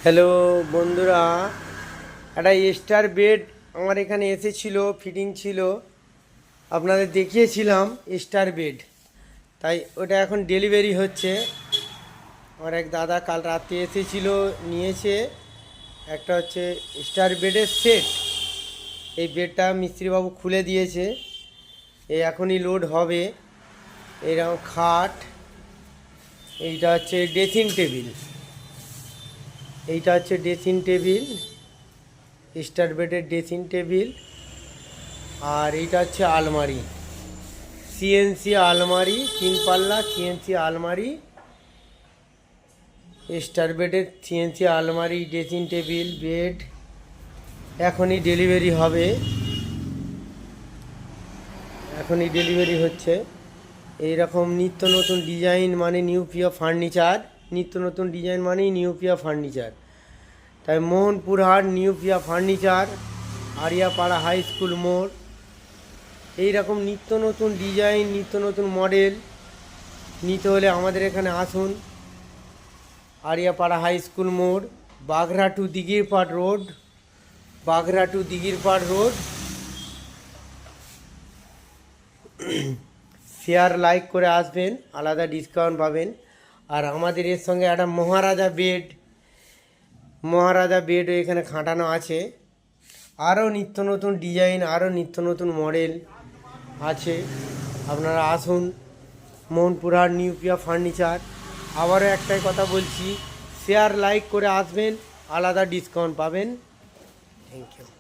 Hello বন্ধুরা, একটা star bed আমার এখানে এসেছিল, ফিটিং ছিল, আপনাদের দেখিয়েছিলাম স্টার বেড। তাই ওটা এখন ডেলিভারি হচ্ছে। আমার এক দাদা কাল রাতে এসেছিল, নিয়েছে একটা হচ্ছে স্টার বেডের সেট। এই বেডটা মিস্ত্রিবাবু খুলে দিয়েছে, এই এখনই লোড হবে। এইরকম খাট, এইটা হচ্ছে ড্রেসিং টেবিল, এইটা হচ্ছে ড্রেসিং টেবিল, স্টার বেডের ড্রেসিং টেবিল। আর এইটা হচ্ছে আলমারি, সিএনসি আলমারি, 3 পাল্লা সিএনসি আলমারি, স্টার বেডের সিএনসি আলমারি, ড্রেসিং টেবিল, বেড এখনই ডেলিভারি হবে, এখনই ডেলিভারি হচ্ছে। এইরকম নিত্য নতুন ডিজাইন মানে নিউপিয়া ফার্নিচার, নিত্য নতুন ডিজাইন মানেই নিউপিয়া ফার্নিচার। তাই মোহনপুরহাট নিউপিয়া ফার্নিচার, আরিয়াপাড়া হাই স্কুল মোড়। এই রকম নিত্য নতুন ডিজাইন, নিত্য নতুন মডেল নিতে হলে আমাদের এখানে আসুন। আরিয়াপাড়া হাই স্কুল মোড়, Baghra to Dighirpar road, Baghra to Dighirpar road. Share like করে আসবেন, আলাদা ডিসকাউন্ট পাবেন। আর আমাদের এর সঙ্গে একটা মহারাজা বেড এখানে খাটানো আছে। আরও নিত্য নতুন ডিজাইন, আরও নিত্য নতুন মডেল আছে। আপনারা আসুন মোহনপুরহাট নিউপিয়া ফার্নিচার। আবারও একটাই কথা বলছি, শেয়ার লাইক করে আসবেন, আলাদা ডিসকাউন্ট পাবেন। Thank you.